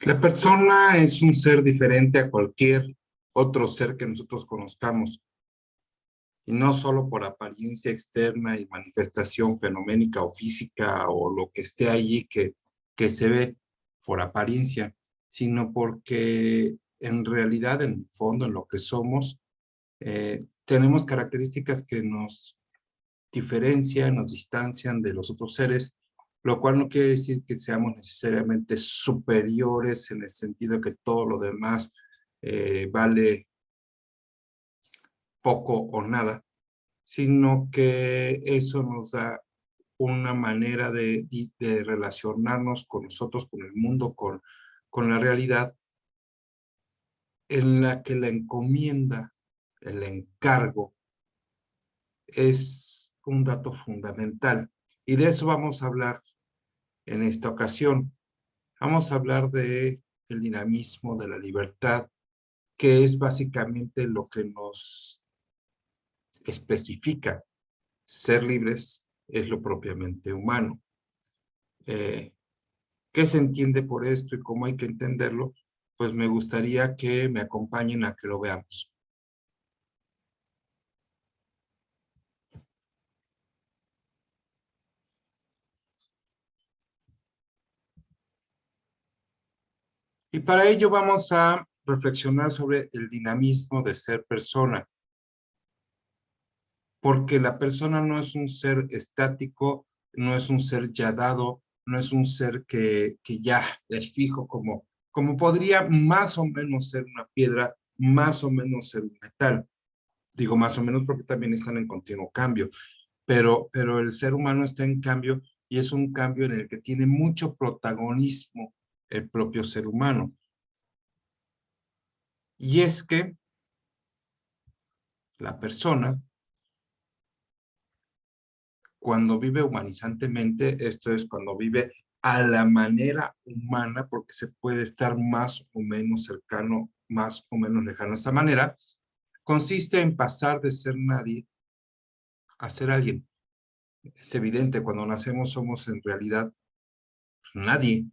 La persona es un ser diferente a cualquier otro ser que nosotros conozcamos, y no solo por apariencia externa y manifestación fenoménica o física o lo que esté allí que se ve por apariencia, sino porque en realidad, en el fondo, en lo que somos, tenemos características que nos diferencian, nos distancian de los otros seres, lo cual no quiere decir que seamos necesariamente superiores en el sentido que todo lo demás vale poco o nada, sino que eso nos da una manera de relacionarnos con nosotros, con el mundo, con la realidad, en la que la encomienda, el encargo, es un dato fundamental. Y de eso vamos a hablar en esta ocasión. Vamos a hablar de el dinamismo de la libertad, que es básicamente lo que nos especifica. Ser libres es lo propiamente humano. ¿Qué se entiende por esto y cómo hay que entenderlo? Pues me gustaría que me acompañen a que lo veamos. Y para ello vamos a reflexionar sobre el dinamismo de ser persona, porque la persona no es un ser estático, no es un ser ya dado, no es un ser que ya es fijo como podría más o menos ser una piedra, más o menos ser un metal. Digo más o menos porque también están en continuo cambio, pero el ser humano está en cambio y es un cambio en el que tiene mucho protagonismo el propio ser humano. Y es que la persona, cuando vive humanizantemente, esto es cuando vive a la manera humana, porque se puede estar más o menos cercano, más o menos lejano. Esta manera consiste en pasar de ser nadie a ser alguien. Es evidente, cuando nacemos somos en realidad nadie.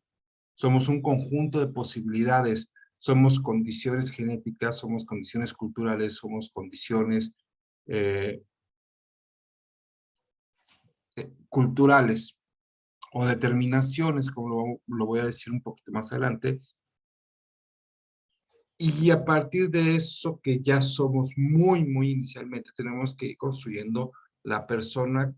Somos un conjunto de posibilidades, somos condiciones genéticas, somos condiciones culturales, somos condiciones eh, culturales o determinaciones, como lo voy a decir un poquito más adelante, y a partir de eso que ya somos muy inicialmente, tenemos que ir construyendo la persona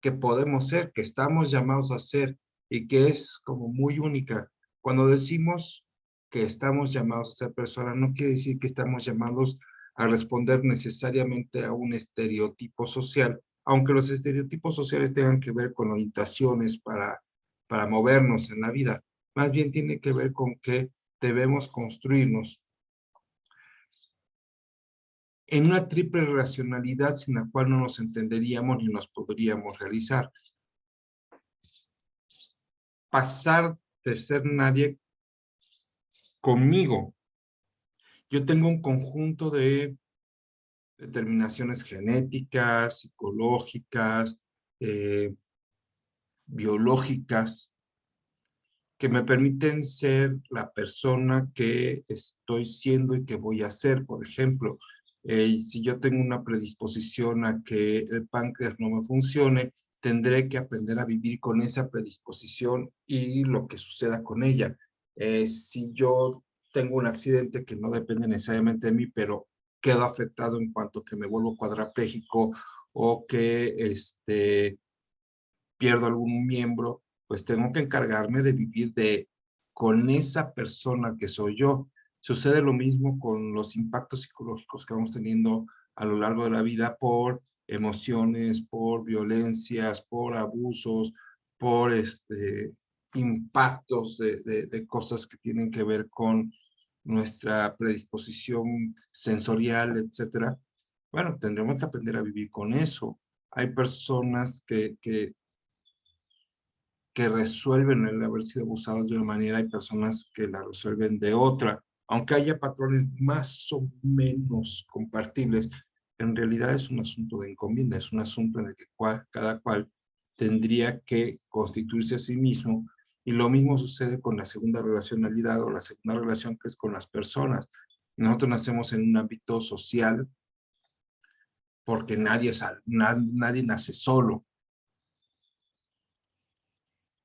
que podemos ser, que estamos llamados a ser y que es como muy única. Cuando decimos que estamos llamados a ser personas, no quiere decir que estamos llamados a responder necesariamente a un estereotipo social, aunque los estereotipos sociales tengan que ver con orientaciones para movernos en la vida. Más bien tiene que ver con que debemos construirnos en una triple racionalidad sin la cual no nos entenderíamos ni nos podríamos realizar. Pasar de ser nadie conmigo. Yo tengo un conjunto de determinaciones genéticas, psicológicas, eh, biológicas, que me permiten ser la persona que estoy siendo y que voy a ser. Por ejemplo, si yo tengo una predisposición a que el páncreas no me funcione, tendré que aprender a vivir con esa predisposición y lo que suceda con ella. Si yo tengo un accidente que no depende necesariamente de mí, pero quedo afectado en cuanto que me vuelvo cuadrapléjico o que pierdo algún miembro, pues tengo que encargarme de vivir con esa persona que soy yo. Sucede lo mismo con los impactos psicológicos que vamos teniendo a lo largo de la vida por emociones, por violencias, por abusos, por impactos de cosas que tienen que ver con nuestra predisposición sensorial, etcétera. Bueno, tendremos que aprender a vivir con eso. Hay personas que resuelven el haber sido abusados de una manera, hay personas que la resuelven de otra, aunque haya patrones más o menos compartibles, en realidad es un asunto de encomienda, es un asunto en el que cada cual tendría que constituirse a sí mismo Y lo mismo sucede con la segunda relacionalidad o la segunda relación que es con las personas. Nosotros nacemos en un ámbito social porque nadie nace solo.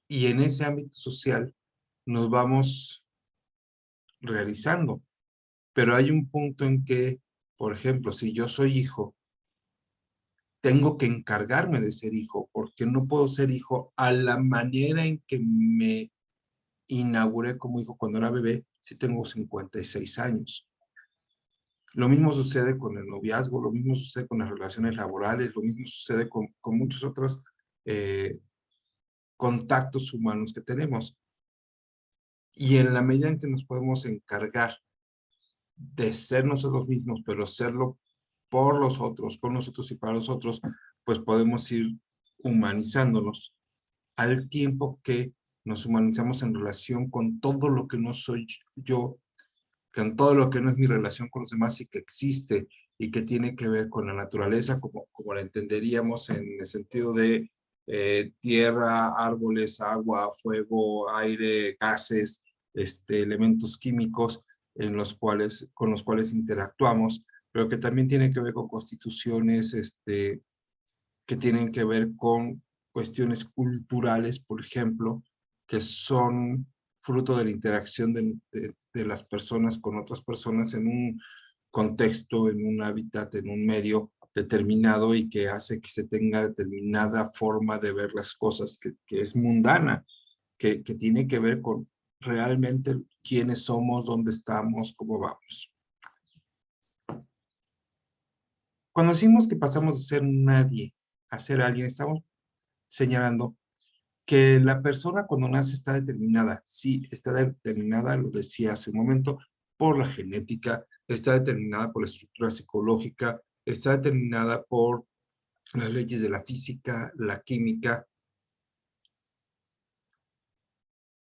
Y en ese ámbito social nos vamos realizando. Pero hay un punto en que, por ejemplo, si yo soy hijo, tengo que encargarme de ser hijo, porque no puedo ser hijo a la manera en que me inauguré como hijo cuando era bebé, si tengo 56 años. Lo mismo sucede con el noviazgo, lo mismo sucede con las relaciones laborales, lo mismo sucede con muchos otros contactos humanos que tenemos. Y en la medida en que nos podemos encargar de ser nosotros mismos, pero serlo por los otros, con nosotros y para los otros, pues podemos ir humanizándonos al tiempo que nos humanizamos en relación con todo lo que no soy yo, con todo lo que no es mi relación con los demás y que existe y que tiene que ver con la naturaleza como la entenderíamos en el sentido de tierra, árboles, agua, fuego, aire, gases, elementos químicos con los cuales interactuamos, pero que también tiene que ver con constituciones que tienen que ver con cuestiones culturales, por ejemplo, que son fruto de la interacción de las personas con otras personas en un contexto, en un hábitat, en un medio determinado y que hace que se tenga determinada forma de ver las cosas que es mundana, que tiene que ver con realmente quiénes somos, dónde estamos, cómo vamos. Cuando decimos que pasamos de ser nadie a ser alguien, estamos señalando que la persona cuando nace está determinada. Sí, está determinada, lo decía hace un momento, por la genética, está determinada por la estructura psicológica, está determinada por las leyes de la física, la química,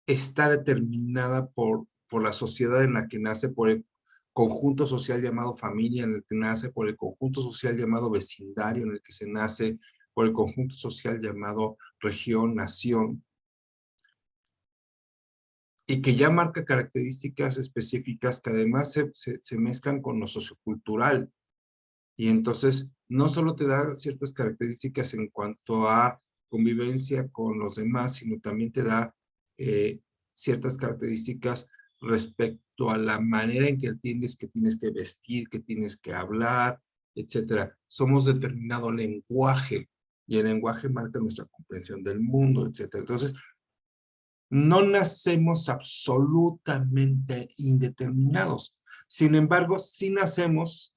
está determinada por la sociedad en la que nace, por el conjunto social llamado familia en el que nace, por el conjunto social llamado vecindario en el que se nace, por el conjunto social llamado región, nación, y que ya marca características específicas que además se mezclan con lo sociocultural. Y entonces no solo te da ciertas características en cuanto a convivencia con los demás, sino también te da ciertas características respecto a la manera en que entiendes que tienes que vestir, que tienes que hablar, etcétera. Somos determinado lenguaje y el lenguaje marca nuestra comprensión del mundo, etcétera. Entonces, no nacemos absolutamente indeterminados. Sin embargo, sí nacemos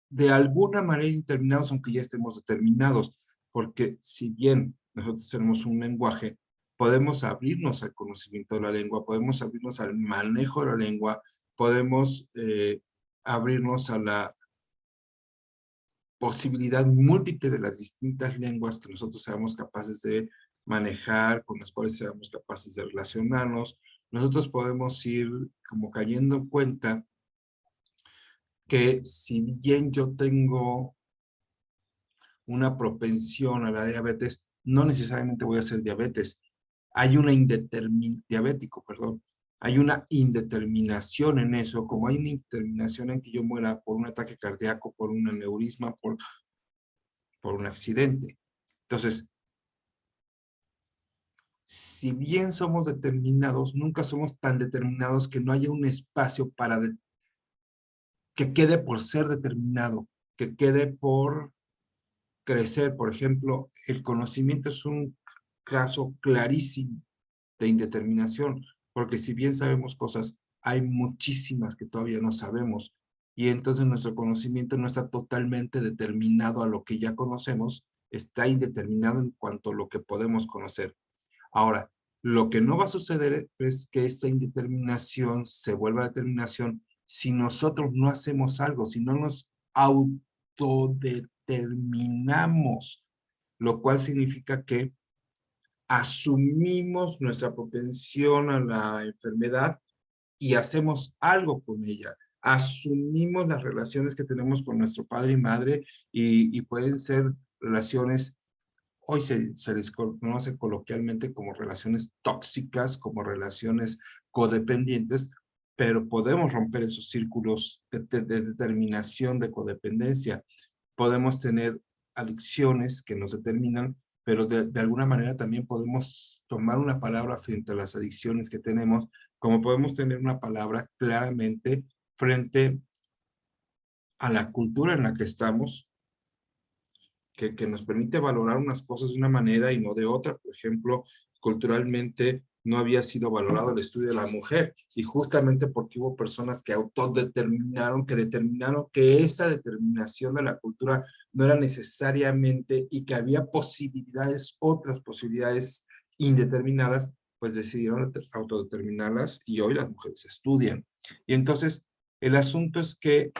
de alguna manera indeterminados, aunque ya estemos determinados, porque si bien nosotros tenemos un lenguaje, podemos abrirnos al conocimiento de la lengua, podemos abrirnos al manejo de la lengua, podemos abrirnos a la posibilidad múltiple de las distintas lenguas que nosotros seamos capaces de manejar, con las cuales seamos capaces de relacionarnos. Nosotros podemos ir como cayendo en cuenta que si bien yo tengo una propensión a la diabetes, no necesariamente voy a ser diabetes. Hay una diabético, perdón. Hay una indeterminación en eso, como hay una indeterminación en que yo muera por un ataque cardíaco, por un aneurisma, por un accidente. Entonces, si bien somos determinados, nunca somos tan determinados que no haya un espacio para que quede por ser determinado, que quede por crecer. Por ejemplo, el conocimiento es un caso clarísimo de indeterminación, porque si bien sabemos cosas, hay muchísimas que todavía no sabemos, y entonces nuestro conocimiento no está totalmente determinado a lo que ya conocemos, está indeterminado en cuanto a lo que podemos conocer. Ahora, lo que no va a suceder es que esa indeterminación se vuelva determinación si nosotros no hacemos algo, si no nos autodeterminamos, lo cual significa que asumimos nuestra propensión a la enfermedad y hacemos algo con ella. Asumimos las relaciones que tenemos con nuestro padre y madre y pueden ser relaciones hoy se les conoce coloquialmente como relaciones tóxicas, como relaciones codependientes, pero podemos romper esos círculos de determinación de codependencia. Podemos tener adicciones que nos determinan, pero de alguna manera también podemos tomar una palabra frente a las adicciones que tenemos, como podemos tener una palabra claramente frente a la cultura en la que estamos, que nos permite valorar unas cosas de una manera y no de otra. Por ejemplo, culturalmente no había sido valorado el estudio de la mujer, y justamente porque hubo personas que autodeterminaron, que determinaron que esa determinación de la cultura no era necesariamente, y que había posibilidades, otras posibilidades indeterminadas, pues decidieron autodeterminarlas, y hoy las mujeres estudian. Y entonces, el asunto es que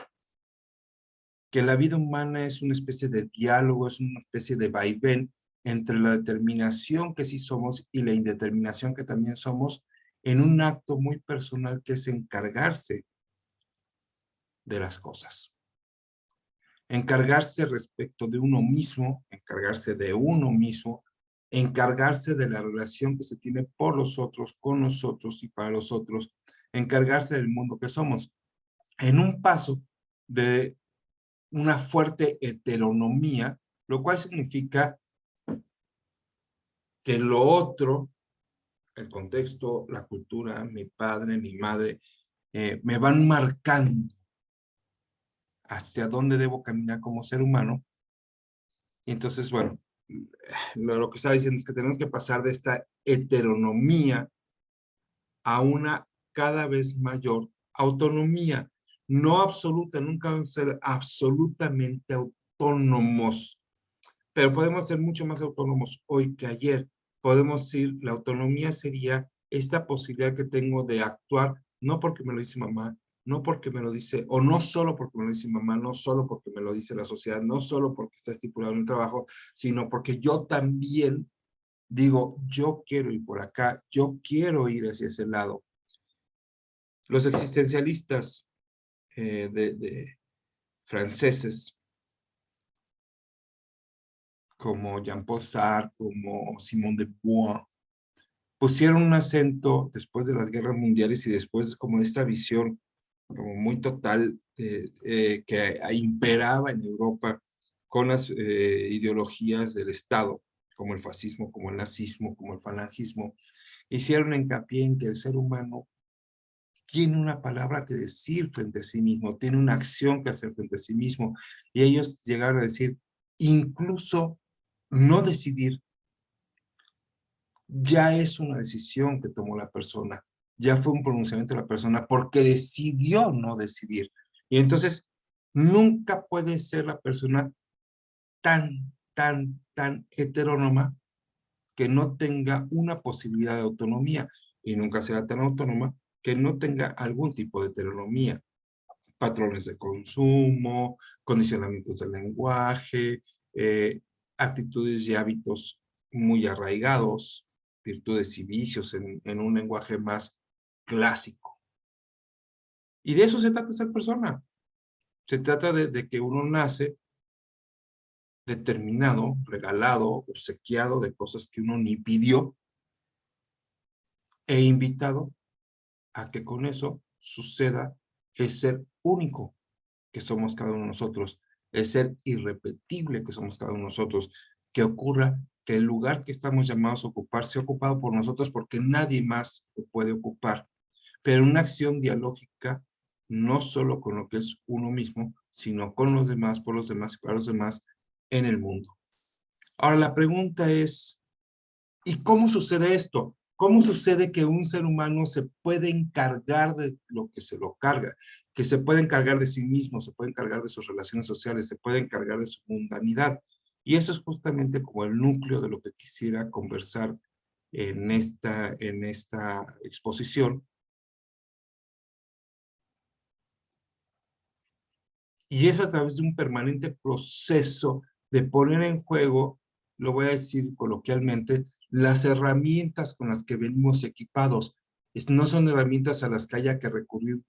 la vida humana es una especie de diálogo, es una especie de vaivén entre la determinación que sí somos y la indeterminación que también somos, en un acto muy personal que es encargarse de las cosas. Encargarse respecto de uno mismo, encargarse de uno mismo, encargarse de la relación que se tiene por los otros, con nosotros y para los otros, encargarse del mundo que somos, en un paso de una fuerte heteronomía, lo cual significa que lo otro, el contexto, la cultura, mi padre, mi madre, me van marcando hacia dónde debo caminar como ser humano. Y entonces, bueno, lo que estaba diciendo es que tenemos que pasar de esta heteronomía a una cada vez mayor autonomía. No absoluta, nunca vamos a ser absolutamente autónomos, pero podemos ser mucho más autónomos hoy que ayer. Podemos decir, la autonomía sería esta posibilidad que tengo de actuar, no porque me lo dice mamá, no porque me lo dice, o no solo porque me lo dice mamá, no solo porque me lo dice la sociedad, no solo porque está estipulado en el trabajo, sino porque yo también digo, yo quiero ir por acá, yo quiero ir hacia ese lado. Los existencialistas franceses, como Jean-Paul Sartre, como Simone de Beauvoir, pusieron un acento después de las guerras mundiales y después como esta visión como muy total que imperaba en Europa con las ideologías del Estado, como el fascismo, como el nazismo, como el falangismo. Hicieron hincapié en que el ser humano tiene una palabra que decir frente a sí mismo, tiene una acción que hacer frente a sí mismo, y ellos llegaron a decir, incluso no decidir ya es una decisión que tomó la persona, ya fue un pronunciamiento de la persona porque decidió no decidir. Y entonces nunca puede ser la persona tan heterónoma que no tenga una posibilidad de autonomía, y nunca será tan autónoma que no tenga algún tipo de heteronomía. Patrones de consumo, condicionamientos del lenguaje, actitudes y hábitos muy arraigados, virtudes y vicios en un lenguaje más clásico. Y de eso se trata ser persona. Se trata de que uno nace determinado, regalado, obsequiado de cosas que uno ni pidió, e invitado a que con eso suceda el ser único que somos cada uno de nosotros, el ser irrepetible que somos cada uno de nosotros, que ocurra que el lugar que estamos llamados a ocupar sea ocupado por nosotros porque nadie más lo puede ocupar, pero una acción dialógica no solo con lo que es uno mismo, sino con los demás, por los demás y para los demás en el mundo. Ahora la pregunta es, ¿y cómo sucede esto? ¿Cómo sucede que un ser humano se puede encargar de lo que se lo carga? Que se puede encargar de sí mismo, se puede encargar de sus relaciones sociales, se puede encargar de su mundanidad. Y eso es justamente como el núcleo de lo que quisiera conversar en esta exposición. Y es a través de un permanente proceso de poner en juego, lo voy a decir coloquialmente, las herramientas con las que venimos equipados. No son herramientas a las que haya que recurrir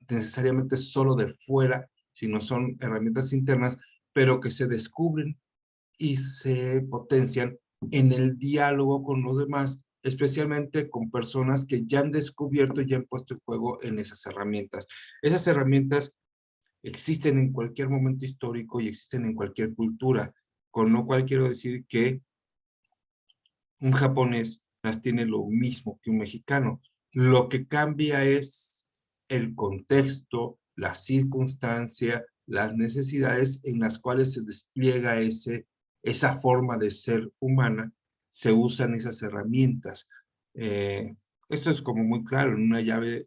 necesariamente solo de fuera, sino son herramientas internas, pero que se descubren y se potencian en el diálogo con los demás, especialmente con personas que ya han descubierto y ya han puesto en juego en esas herramientas. Esas herramientas existen en cualquier momento histórico y existen en cualquier cultura, con lo cual quiero decir que un japonés las tiene lo mismo que un mexicano. Lo que cambia es el contexto, la circunstancia, las necesidades en las cuales se despliega esa forma de ser humana, se usan esas herramientas. Esto es como muy claro en una llave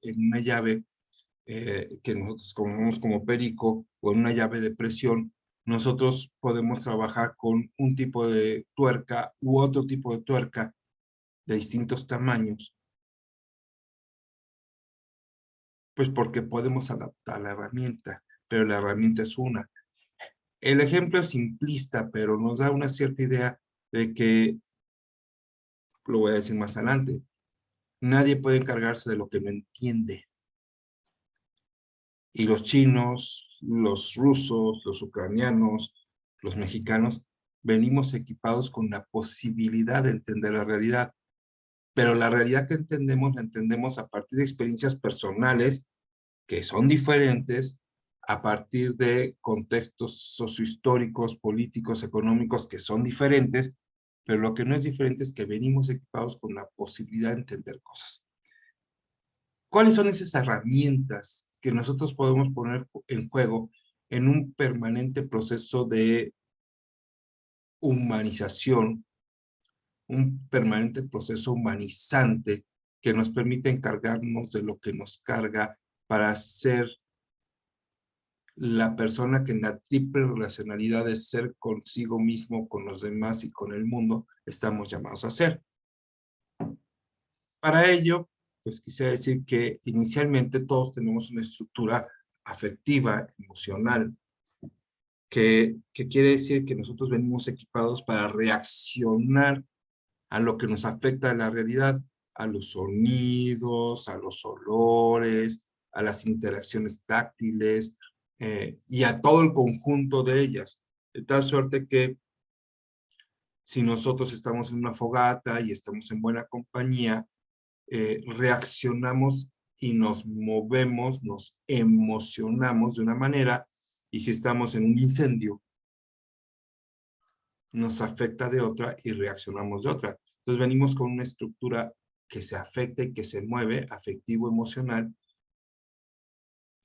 que nosotros conocemos como perico o en una llave de presión. Nosotros podemos trabajar con un tipo de tuerca u otro tipo de tuerca de distintos tamaños, pues porque podemos adaptar la herramienta, pero la herramienta es una. El ejemplo es simplista, pero nos da una cierta idea de que, lo voy a decir más adelante, nadie puede encargarse de lo que no entiende. Y los chinos, los rusos, los ucranianos, los mexicanos, venimos equipados con la posibilidad de entender la realidad. Pero la realidad que entendemos, la entendemos a partir de experiencias personales que son diferentes, a partir de contextos sociohistóricos, políticos, económicos que son diferentes, pero lo que no es diferente es que venimos equipados con la posibilidad de entender cosas. ¿Cuáles son esas herramientas que nosotros podemos poner en juego en un permanente proceso de humanización, un permanente proceso humanizante que nos permite encargarnos de lo que nos carga para ser la persona que en la triple relacionalidad de ser consigo mismo, con los demás y con el mundo, estamos llamados a ser? Para ello, pues quisiera decir que inicialmente todos tenemos una estructura afectiva, emocional, que quiere decir que nosotros venimos equipados para reaccionar a lo que nos afecta en la realidad, a los sonidos, a los olores, a las interacciones táctiles y a todo el conjunto de ellas. De tal suerte que si nosotros estamos en una fogata y estamos en buena compañía, reaccionamos y nos movemos, nos emocionamos de una manera, y si estamos en un incendio, nos afecta de otra y reaccionamos de otra. Entonces venimos con una estructura que se afecta y que se mueve, afectivo-emocional,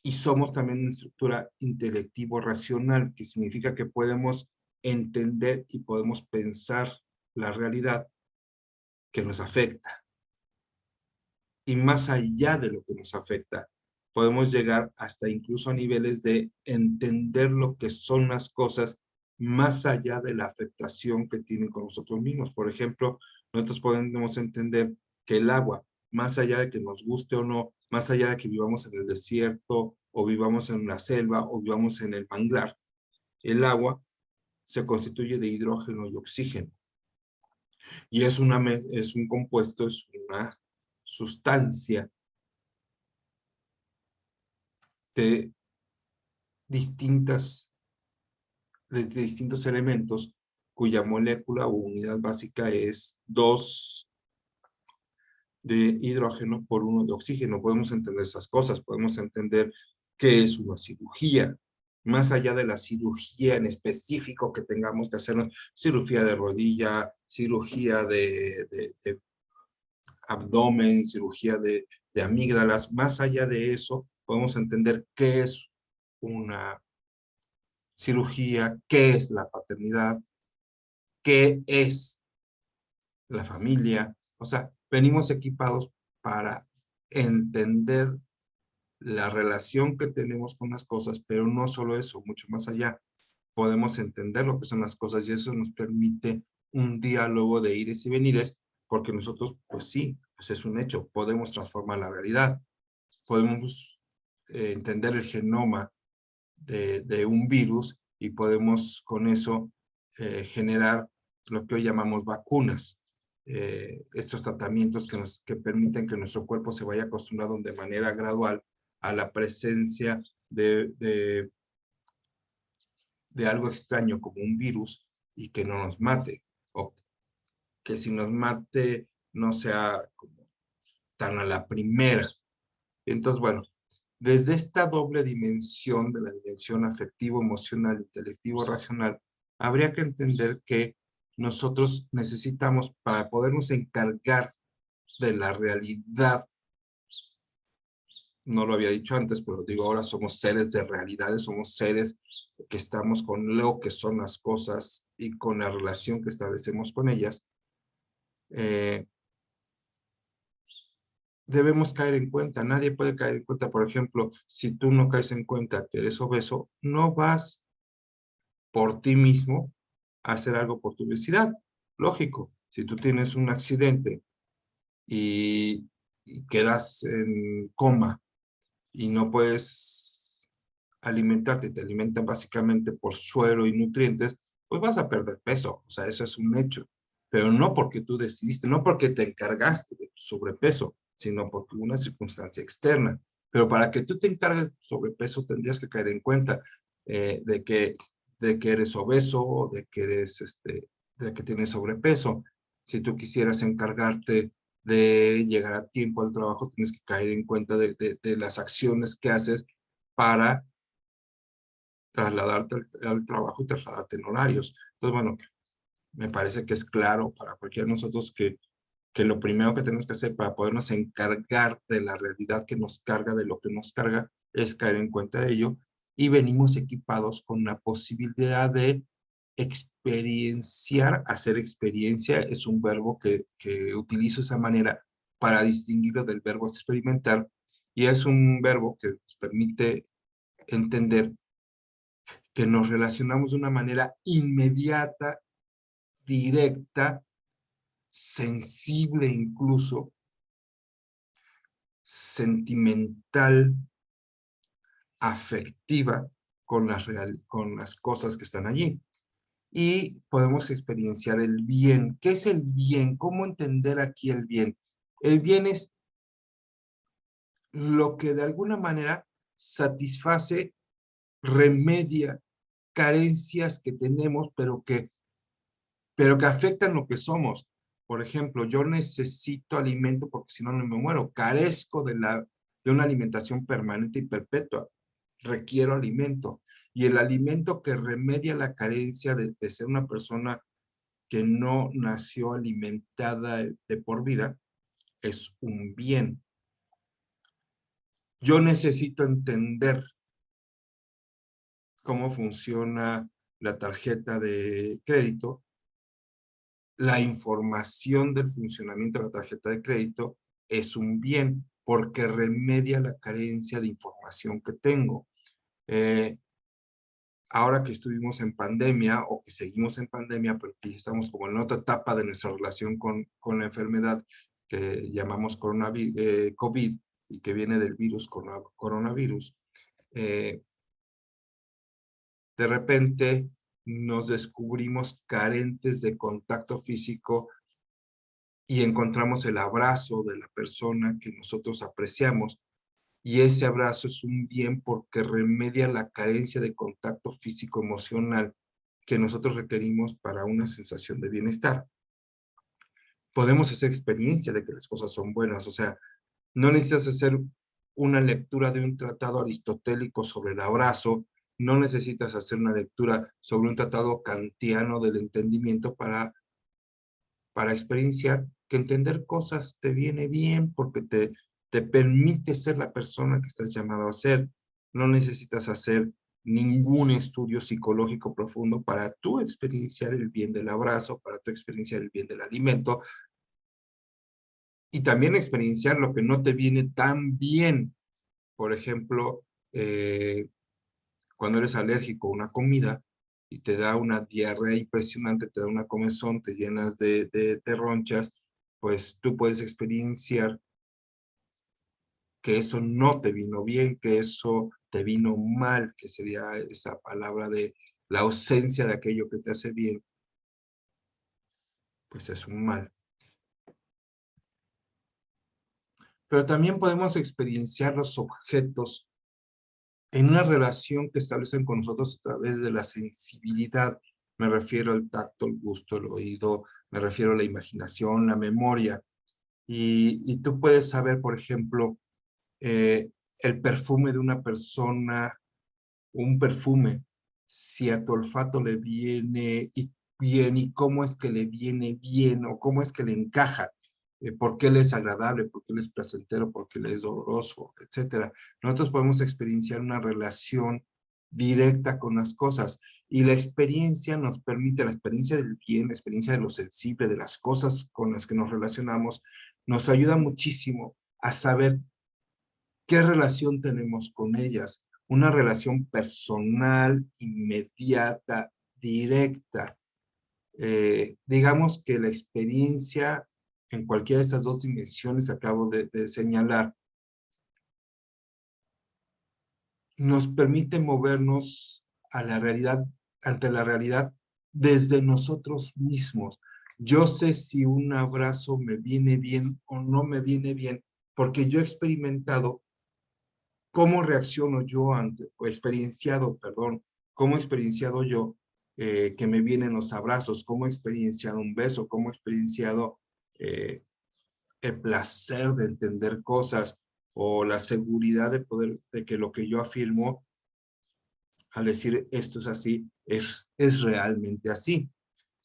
y somos también una estructura intelectivo-racional, que significa que podemos entender y podemos pensar la realidad que nos afecta. Y más allá de lo que nos afecta, podemos llegar hasta incluso a niveles de entender lo que son las cosas más allá de la afectación que tienen con nosotros mismos. Por ejemplo, nosotros podemos entender que el agua, más allá de que nos guste o no, más allá de que vivamos en el desierto o vivamos en la selva o vivamos en el manglar, el agua se constituye de hidrógeno y oxígeno. Y es un compuesto, es una sustancia de distintos elementos cuya molécula o unidad básica es 2 de hidrógeno por 1 de oxígeno. Podemos entender esas cosas, podemos entender qué es una cirugía, más allá de la cirugía en específico que tengamos que hacernos, cirugía de rodilla, cirugía de abdomen, cirugía de amígdalas, más allá de eso, podemos entender qué es una cirugía, qué es la paternidad, qué es la familia. O sea, venimos equipados para entender la relación que tenemos con las cosas, pero no solo eso, mucho más allá. Podemos entender lo que son las cosas y eso nos permite un diálogo de ires y venires, porque nosotros, pues sí, pues es un hecho, podemos transformar la realidad, podemos entender el genoma de un virus y podemos con eso generar lo que hoy llamamos vacunas. Estos tratamientos que permiten que nuestro cuerpo se vaya acostumbrando de manera gradual a la presencia de algo extraño como un virus y que no nos mate, o que si nos mate no sea como tan a la primera. Entonces, bueno, desde esta doble dimensión, de la dimensión afectivo, emocional, intelectivo, racional, habría que entender que nosotros necesitamos, para podernos encargar de la realidad, no lo había dicho antes, pero digo ahora, somos seres de realidades, somos seres que estamos con lo que son las cosas y con la relación que establecemos con ellas, debemos caer en cuenta. Nadie puede caer en cuenta, por ejemplo, si tú no caes en cuenta que eres obeso, no vas por ti mismo a hacer algo por tu obesidad. Lógico, si tú tienes un accidente y quedas en coma y no puedes alimentarte, te alimentan básicamente por suero y nutrientes, pues vas a perder peso. O sea, eso es un hecho. Pero no porque tú decidiste, no porque te encargaste de tu sobrepeso, sino porque hubo una circunstancia externa. Pero para que tú te encargues de tu sobrepeso, tendrías que caer en cuenta de que eres obeso, de que tienes sobrepeso. Si tú quisieras encargarte de llegar a tiempo al trabajo, tienes que caer en cuenta de las acciones que haces para trasladarte al trabajo y trasladarte en horarios. Entonces, bueno, me parece que es claro para cualquiera de nosotros que lo primero que tenemos que hacer para podernos encargar de la realidad que nos carga, de lo que nos carga, es caer en cuenta de ello, y venimos equipados con la posibilidad de experienciar. Hacer experiencia es un verbo que utilizo de esa manera para distinguirlo del verbo experimentar, y es un verbo que nos permite entender que nos relacionamos de una manera inmediata, directa, sensible, incluso sentimental, afectiva con las cosas que están allí. Y podemos experienciar el bien. ¿Qué es el bien? ¿Cómo entender aquí el bien? El bien es lo que de alguna manera satisface, remedia carencias que tenemos, pero que afectan lo que somos. Por ejemplo, yo necesito alimento porque si no, no me muero. Carezco de una alimentación permanente y perpetua. Requiero alimento. Y el alimento que remedia la carencia de ser una persona que no nació alimentada de por vida es un bien. Yo necesito entender cómo funciona la tarjeta de crédito. La información del funcionamiento de la tarjeta de crédito es un bien porque remedia la carencia de información que tengo. Ahora que estuvimos en pandemia o que seguimos en pandemia, pero que ya estamos como en otra etapa de nuestra relación con la enfermedad que llamamos COVID y que viene del virus coronavirus, de repente nos descubrimos carentes de contacto físico y encontramos el abrazo de la persona que nosotros apreciamos. Y ese abrazo es un bien porque remedia la carencia de contacto físico emocional que nosotros requerimos para una sensación de bienestar. Podemos hacer experiencia de que las cosas son buenas. O sea, no necesitas hacer una lectura de un tratado aristotélico sobre el abrazo, no necesitas hacer una lectura sobre un tratado kantiano del entendimiento para experienciar que entender cosas te viene bien porque te permite ser la persona que estás llamado a ser. No necesitas hacer ningún estudio psicológico profundo para tú experienciar el bien del abrazo, para tú experienciar el bien del alimento y también experienciar lo que no te viene tan bien. Por ejemplo, cuando eres alérgico a una comida y te da una diarrea impresionante, te da una comezón, te llenas de ronchas, pues tú puedes experienciar que eso no te vino bien, que eso te vino mal, que sería esa palabra de la ausencia de aquello que te hace bien, pues es un mal. Pero también podemos experienciar los objetos en una relación que establecen con nosotros a través de la sensibilidad. me refiero al tacto, el gusto, el oído, me refiero a la imaginación, la memoria. Y tú puedes saber, por ejemplo, el perfume de una persona, un perfume, si a tu olfato le viene bien y cómo es que le viene bien o cómo es que le encaja, por qué le es agradable, por qué le es placentero, por qué le es doloroso, etcétera. Nosotros podemos experienciar una relación directa con las cosas y la experiencia nos permite, la experiencia del bien, la experiencia de lo sensible, de las cosas con las que nos relacionamos, nos ayuda muchísimo a saber qué relación tenemos con ellas. Una relación personal, inmediata, directa. Digamos que la experiencia en cualquiera de estas dos dimensiones que acabo de señalar nos permite movernos a la realidad, ante la realidad desde nosotros mismos. Yo sé si un abrazo me viene bien o no me viene bien, porque yo he experimentado cómo reacciono yo ante, o experienciado, perdón, cómo he experienciado yo que me vienen los abrazos, cómo he experienciado un beso, cómo he experienciado eh, el placer de entender cosas o la seguridad de poder, de que lo que yo afirmo al decir esto es así, es realmente así.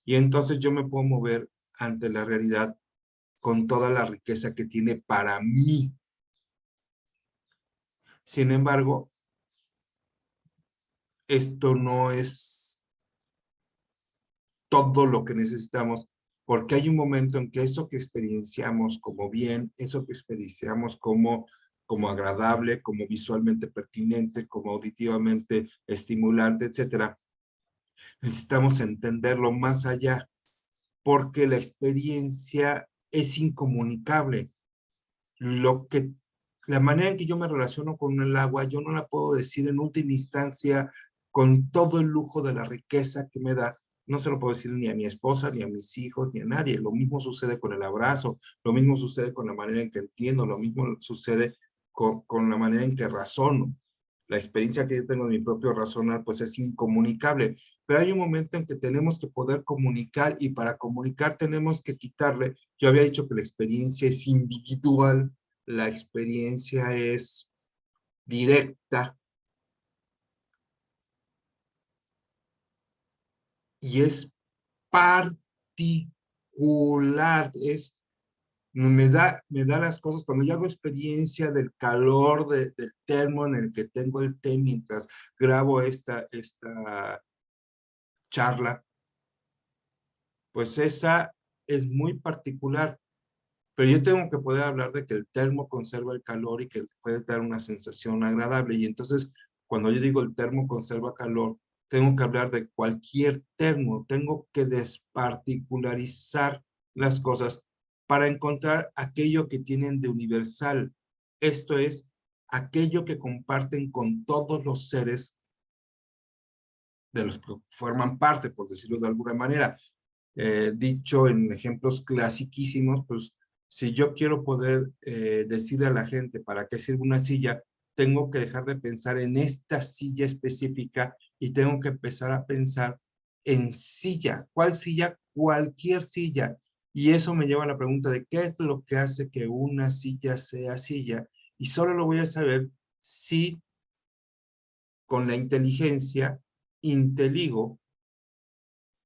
Y entonces yo me puedo mover ante la realidad con toda la riqueza que tiene para mí. Sin embargo, esto no es todo lo que necesitamos, porque hay un momento en que eso que experienciamos como bien, eso que experienciamos como agradable, como visualmente pertinente, como auditivamente estimulante, etcétera, necesitamos entenderlo más allá, porque la experiencia es incomunicable. Lo que, la manera en que yo me relaciono con el agua, yo no la puedo decir en última instancia con todo el lujo de la riqueza que me da. No se lo puedo decir ni a mi esposa, ni a mis hijos, ni a nadie. Lo mismo sucede con el abrazo, lo mismo sucede con la manera en que entiendo, lo mismo sucede con la manera en que razono. La experiencia que yo tengo de mi propio razonar, pues es incomunicable. Pero hay un momento en que tenemos que poder comunicar y para comunicar tenemos que quitarle. Yo había dicho que la experiencia es individual, la experiencia es directa y es particular. Me da las cosas, cuando yo hago experiencia del calor del termo en el que tengo el té mientras grabo esta charla, pues esa es muy particular. Pero yo tengo que poder hablar de que el termo conserva el calor y que puede dar una sensación agradable. Y entonces, cuando yo digo el termo conserva calor, tengo que hablar de cualquier termo. Tengo que desparticularizar las cosas para encontrar aquello que tienen de universal. Esto es, aquello que comparten con todos los seres de los que forman parte, por decirlo de alguna manera. Dicho en ejemplos clasiquísimos, pues si yo quiero poder decirle a la gente para qué sirve una silla, tengo que dejar de pensar en esta silla específica y tengo que empezar a pensar en silla. ¿Cuál silla? Cualquier silla. Y eso me lleva a la pregunta de qué es lo que hace que una silla sea silla. Y solo lo voy a saber si con la inteligencia inteligo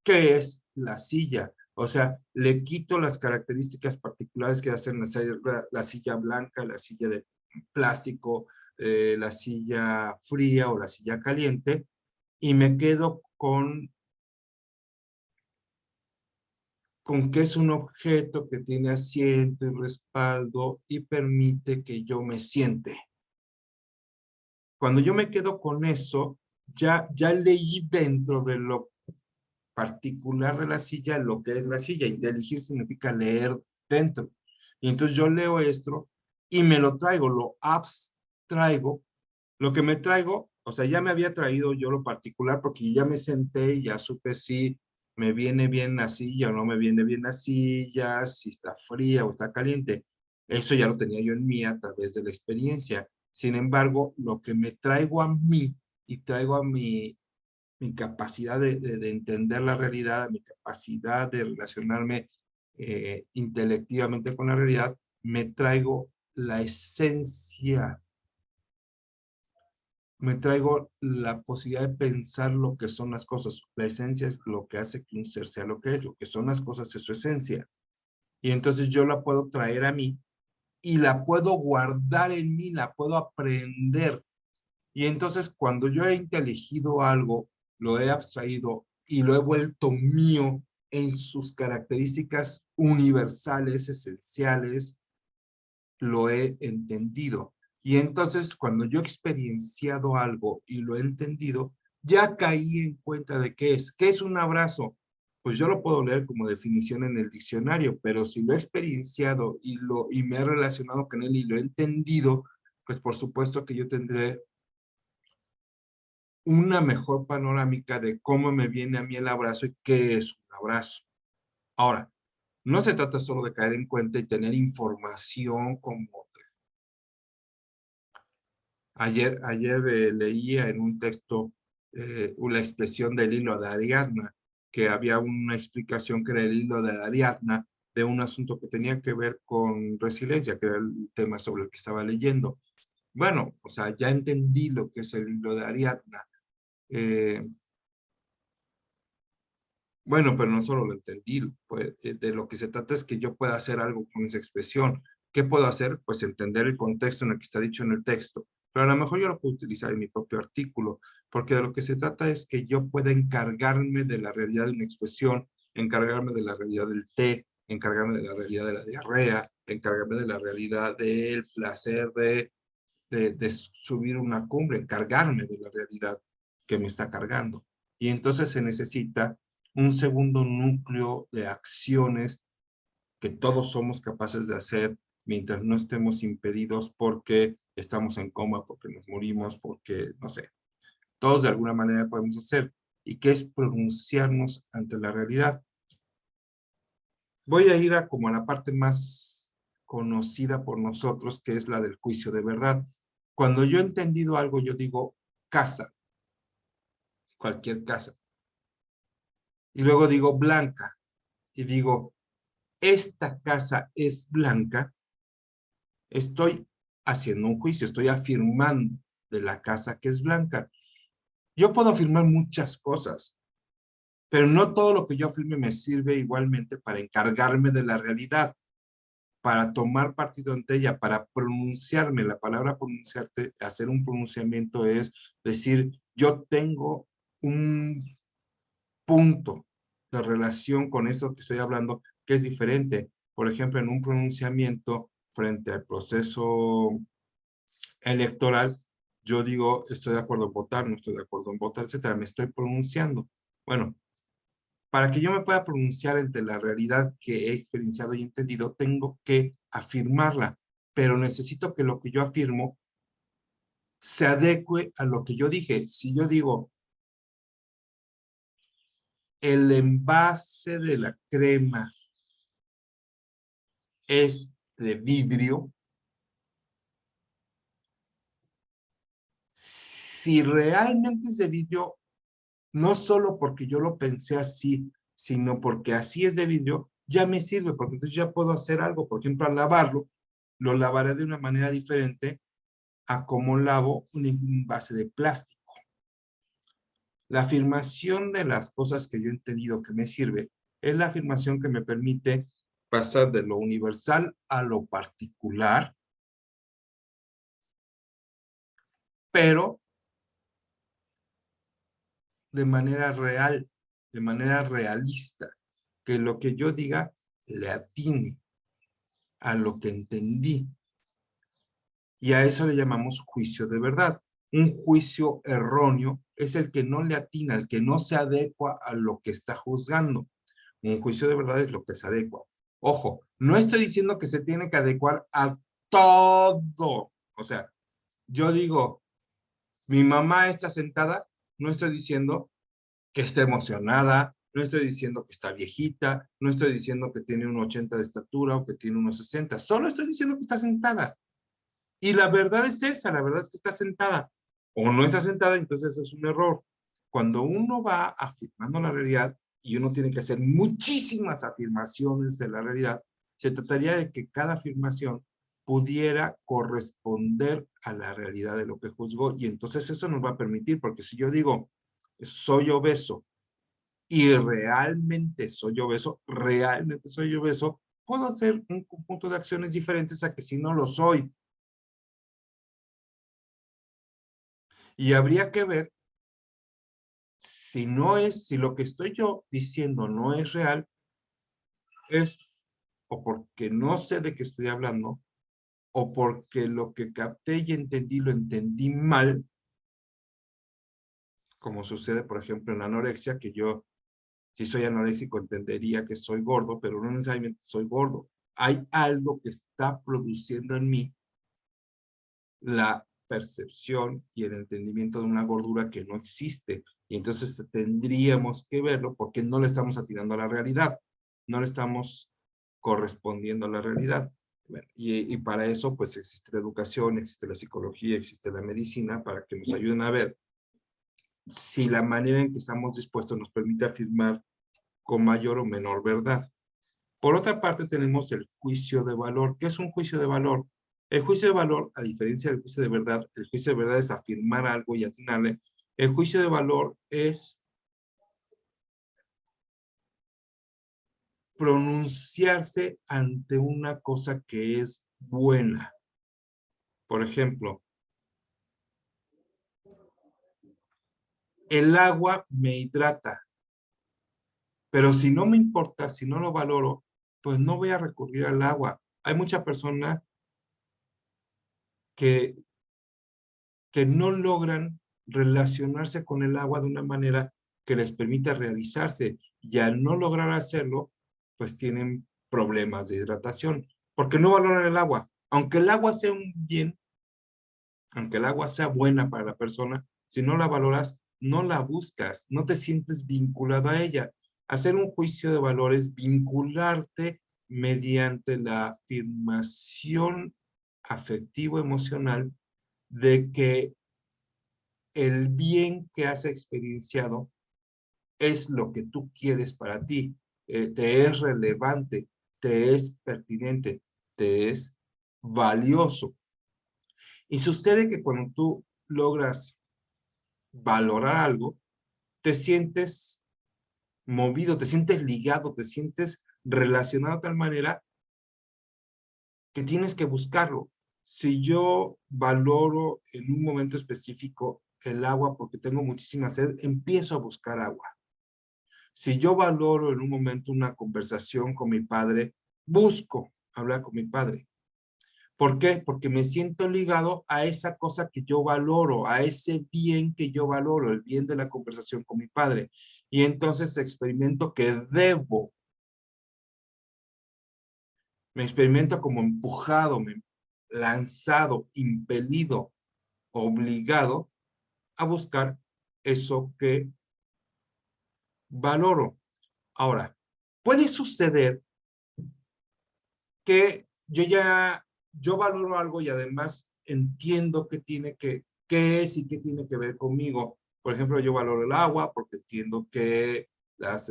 qué es la silla. O sea, le quito las características particulares que hacen la silla blanca, la silla de plástico, la silla fría o la silla caliente, y me quedo con que es un objeto que tiene asiento y respaldo y permite que yo me siente. Cuando yo me quedo con eso, ya leí dentro de lo particular de la silla lo que es la silla. Inteligir significa leer dentro. Y entonces yo leo esto y me lo traigo, lo abstraigo. Lo que me traigo, o sea, ya me había traído yo lo particular porque ya me senté y ya supe si me viene bien la silla o no me viene bien la silla, si está fría o está caliente. Eso ya lo tenía yo en mí a través de la experiencia. Sin embargo, lo que me traigo a mí y traigo a mi mi capacidad de entender la realidad, mi capacidad de relacionarme intelectivamente con la realidad, me traigo la esencia, me traigo la posibilidad de pensar lo que son las cosas. La esencia es lo que hace que un ser sea lo que es, lo que son las cosas es su esencia. Y entonces yo la puedo traer a mí y la puedo guardar en mí, la puedo aprender. Y entonces cuando yo he inteligido algo, lo he abstraído y lo he vuelto mío en sus características universales, esenciales, lo he entendido. Y entonces cuando yo he experienciado algo y lo he entendido, ya caí en cuenta de qué es. ¿Qué es un abrazo? Pues yo lo puedo leer como definición en el diccionario, pero si lo he experienciado y me he relacionado con él y lo he entendido, pues por supuesto que yo tendré una mejor panorámica de cómo me viene a mí el abrazo y qué es un abrazo. Ahora, no se trata solo de caer en cuenta y tener información como... Ayer leía en un texto la expresión del hilo de Ariadna, que había una explicación que era el hilo de Ariadna de un asunto que tenía que ver con resiliencia, que era el tema sobre el que estaba leyendo. Bueno, o sea, ya entendí lo que es el hilo de Ariadna. Eh, Bueno, pero no solo lo entendí, pues, de lo que se trata es que yo pueda hacer algo con esa expresión. ¿Qué puedo hacer? Pues entender el contexto en el que está dicho en el texto. Pero a lo mejor yo lo puedo utilizar en mi propio artículo, porque de lo que se trata es que yo pueda encargarme de la realidad de una expresión, encargarme de la realidad del té, encargarme de la realidad de la diarrea, encargarme de la realidad del placer de subir una cumbre, encargarme de la realidad que me está cargando. Y entonces se necesita un segundo núcleo de acciones que todos somos capaces de hacer mientras no estemos impedidos porque estamos en coma, porque nos morimos, porque, no sé, todos de alguna manera podemos hacer, y que es pronunciarnos ante la realidad. Voy a ir a como a la parte más conocida por nosotros, que es la del juicio de verdad. Cuando yo he entendido algo, yo digo casa, cualquier casa. Y luego digo blanca, y digo, esta casa es blanca, estoy haciendo un juicio, estoy afirmando de la casa que es blanca. Yo puedo afirmar muchas cosas, pero no todo lo que yo afirme me sirve igualmente para encargarme de la realidad, para tomar partido ante ella, para pronunciarme. La palabra pronunciarte, hacer un pronunciamiento es decir, yo tengo un punto de relación con esto que estoy hablando que es diferente. Por ejemplo, en un pronunciamiento frente al proceso electoral, yo digo, estoy de acuerdo en votar, no estoy de acuerdo en votar, etcétera. Me estoy pronunciando. Bueno, para que yo me pueda pronunciar entre la realidad que he experienciado y entendido, tengo que afirmarla, pero necesito que lo que yo afirmo se adecue a lo que yo dije. Si yo digo, el envase de la crema es de vidrio, si realmente es de vidrio, no solo porque yo lo pensé así, sino porque así es de vidrio, ya me sirve, porque entonces ya puedo hacer algo. Por ejemplo, al lavarlo, lo lavaré de una manera diferente a cómo lavo un envase de plástico. La afirmación de las cosas que yo he entendido que me sirve es la afirmación que me permite pasar de lo universal a lo particular, pero de manera real, de manera realista, que lo que yo diga le atine a lo que entendí. Y a eso le llamamos juicio de verdad. Un juicio erróneo es el que no le atina, el que no se adecua a lo que está juzgando. Un juicio de verdad es lo que se adecua. Ojo, no estoy diciendo que se tiene que adecuar a todo. O sea, yo digo, mi mamá está sentada, no estoy diciendo que está emocionada, no estoy diciendo que está viejita, no estoy diciendo que tiene un 80 de estatura o que tiene unos 60, solo estoy diciendo que está sentada. Y la verdad es esa, la verdad es que está sentada. O no está sentada, entonces es un error. cuando uno va afirmando la realidad y uno tiene que hacer muchísimas afirmaciones de la realidad, se trataría de que cada afirmación pudiera corresponder a la realidad de lo que juzgó, y entonces eso nos va a permitir, porque si yo digo, soy obeso, y realmente soy obeso, puedo hacer un conjunto de acciones diferentes a que si no lo soy. Y habría que ver si lo que estoy yo diciendo no es real, es o porque no sé de qué estoy hablando, o porque lo que capté y entendí, lo entendí mal, como sucede, por ejemplo, en la anorexia, que yo, si soy anoréxico, entendería que soy gordo, pero no necesariamente soy gordo. Hay algo que está produciendo en mí la percepción y el entendimiento de una gordura que no existe. Y entonces tendríamos que verlo porque no le estamos atinando a la realidad, no le estamos correspondiendo a la realidad. Bueno, y para eso pues existe la educación, existe la psicología, existe la medicina para que nos ayuden a ver si la manera en que estamos dispuestos nos permite afirmar con mayor o menor verdad. Por otra parte, tenemos el juicio de valor. ¿Qué es un juicio de valor? El juicio de valor, a diferencia del juicio de verdad, el juicio de verdad es afirmar algo y atinarle. El juicio de valor es pronunciarse ante una cosa que es buena. Por ejemplo, el agua me hidrata, pero si no me importa, si no lo valoro, pues no voy a recurrir al agua. Hay muchas personas que no logran relacionarse con el agua de una manera que les permita realizarse, y al no lograr hacerlo, pues tienen problemas de hidratación, porque no valoran el agua. Aunque el agua sea un bien, aunque el agua sea buena para la persona, si no la valoras, no la buscas, no te sientes vinculado a ella. Hacer un juicio de valor es vincularte mediante la afirmación afectivo-emocional de que el bien que has experienciado es lo que tú quieres para ti, te es relevante, te es pertinente, te es valioso. Y sucede que cuando tú logras valorar algo, te sientes movido, te sientes ligado, te sientes relacionado de tal manera que tienes que buscarlo. Si yo valoro en un momento específico el agua porque tengo muchísima sed, empiezo a buscar agua. Si yo valoro en un momento una conversación con mi padre, busco hablar con mi padre. ¿Por qué? Porque me siento ligado a esa cosa que yo valoro, a ese bien que yo valoro, el bien de la conversación con mi padre. Y entonces experimento que debo, me experimento como empujado, lanzado, impelido, obligado a buscar eso que valoro. Ahora, puede suceder que yo valoro algo y además entiendo qué es y qué tiene que ver conmigo. Por ejemplo, yo valoro el agua porque entiendo que las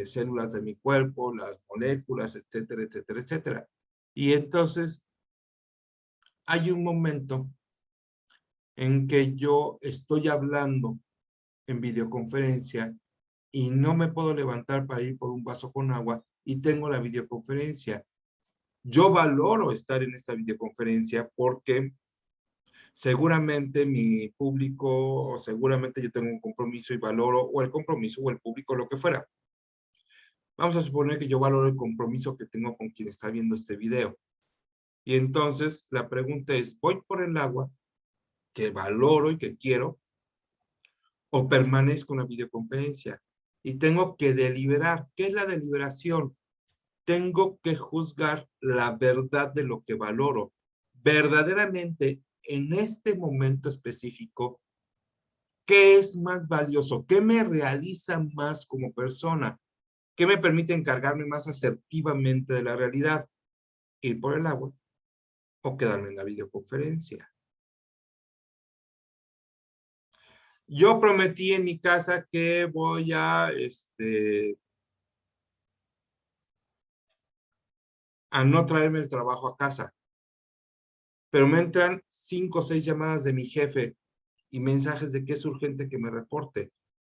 células de mi cuerpo, las moléculas, etcétera, etcétera, etcétera. Y entonces hay un momento en que yo estoy hablando en videoconferencia y no me puedo levantar para ir por un vaso con agua y tengo la videoconferencia. Yo valoro estar en esta videoconferencia porque seguramente mi público, o seguramente yo tengo un compromiso y valoro, o el compromiso o el público, lo que fuera. Vamos a suponer que yo valoro el compromiso que tengo con quien está viendo este video. Y entonces la pregunta es, ¿voy por el agua que valoro y que quiero, o permanezco en la videoconferencia? Y tengo que deliberar. ¿Qué es la deliberación? Tengo que juzgar la verdad de lo que valoro. Verdaderamente, en este momento específico, ¿qué es más valioso? ¿Qué me realiza más como persona? ¿Qué me permite encargarme más asertivamente de la realidad? ¿Ir por el agua o quedarme en la videoconferencia? Yo prometí en mi casa que voy a no traerme el trabajo a casa, pero me entran 5 o 6 llamadas de mi jefe y mensajes de que es urgente que me reporte.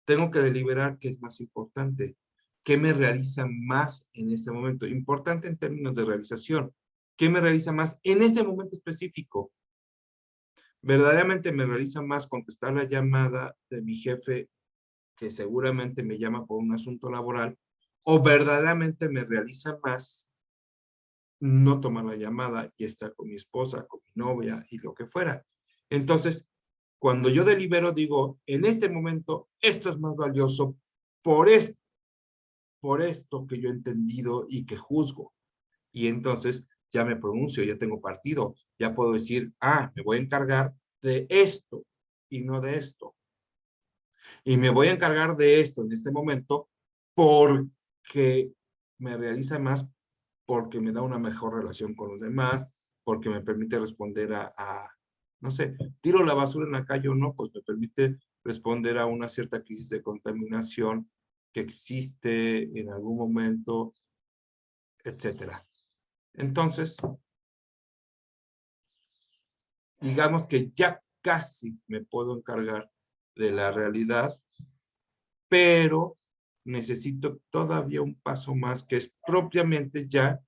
Tengo que deliberar qué es más importante, qué me realiza más en este momento. Importante en términos de realización, qué me realiza más en este momento específico. Verdaderamente me realiza más contestar la llamada de mi jefe, que seguramente me llama por un asunto laboral, o verdaderamente me realiza más no tomar la llamada y estar con mi esposa, con mi novia y lo que fuera. Entonces, cuando yo delibero, digo, en este momento, esto es más valioso por esto, que yo he entendido y que juzgo. Y entonces ya me pronuncio, ya tengo partido, ya puedo decir, me voy a encargar de esto y no de esto. Y me voy a encargar de esto en este momento porque me realiza más, porque me da una mejor relación con los demás, porque me permite responder no sé, tiro la basura en la calle o no, pues me permite responder a una cierta crisis de contaminación que existe en algún momento, etcétera. Entonces, digamos que ya casi me puedo encargar de la realidad, pero necesito todavía un paso más, que es propiamente ya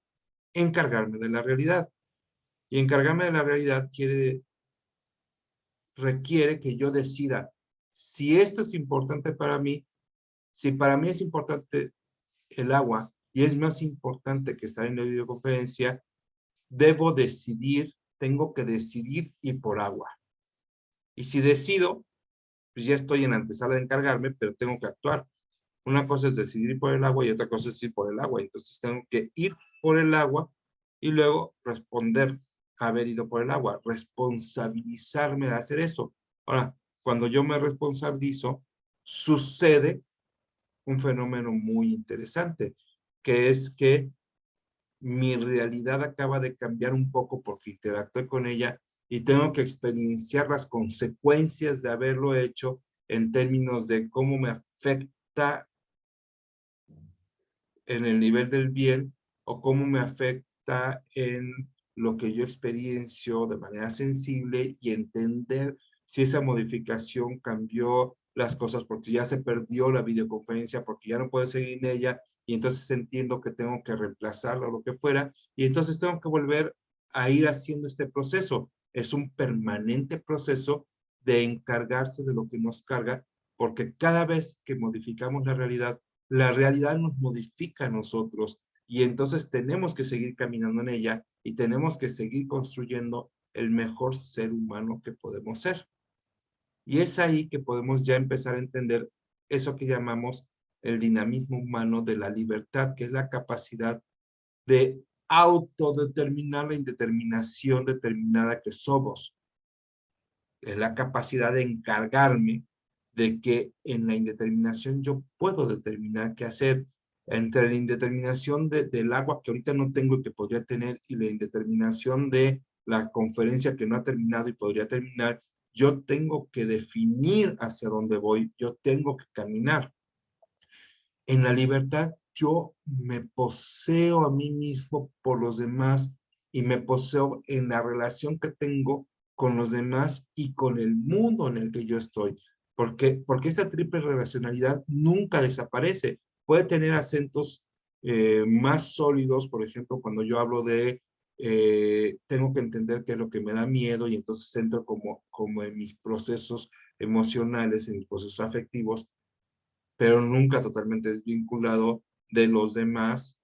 encargarme de la realidad. Y encargarme de la realidad requiere que yo decida si esto es importante para mí, si para mí es importante el agua y es más importante que estar en la videoconferencia, debo decidir, tengo que decidir ir por agua. Y si decido, pues ya estoy en antesala de encargarme, pero tengo que actuar. Una cosa es decidir ir por el agua y otra cosa es ir por el agua. Entonces tengo que ir por el agua y luego responder a haber ido por el agua, responsabilizarme de hacer eso. Ahora, cuando yo me responsabilizo, sucede un fenómeno muy interesante, que es que mi realidad acaba de cambiar un poco porque interactué con ella y tengo que experienciar las consecuencias de haberlo hecho en términos de cómo me afecta en el nivel del bien o cómo me afecta en lo que yo experiencio de manera sensible y entender si esa modificación cambió las cosas porque ya se perdió la videoconferencia, porque ya no puedo seguir en ella y entonces entiendo que tengo que reemplazarla o lo que fuera y entonces tengo que volver a ir haciendo este proceso. Es un permanente proceso de encargarse de lo que nos carga porque cada vez que modificamos la realidad nos modifica a nosotros y entonces tenemos que seguir caminando en ella y tenemos que seguir construyendo el mejor ser humano que podemos ser. Y es ahí que podemos ya empezar a entender eso que llamamos el dinamismo humano de la libertad, que es la capacidad de autodeterminar la indeterminación determinada que somos. Es la capacidad de encargarme de que en la indeterminación yo puedo determinar qué hacer. Entre la indeterminación del agua que ahorita no tengo y que podría tener y la indeterminación de la conferencia que no ha terminado y podría terminar, yo tengo que definir hacia dónde voy, yo tengo que caminar. En la libertad yo me poseo a mí mismo por los demás y me poseo en la relación que tengo con los demás y con el mundo en el que yo estoy. Porque esta triple relacionalidad nunca desaparece. Puede tener acentos más sólidos, por ejemplo, cuando yo hablo de tengo que entender qué es lo que me da miedo y entonces entro como en mis procesos emocionales, en mis procesos afectivos, pero nunca totalmente desvinculado de los demás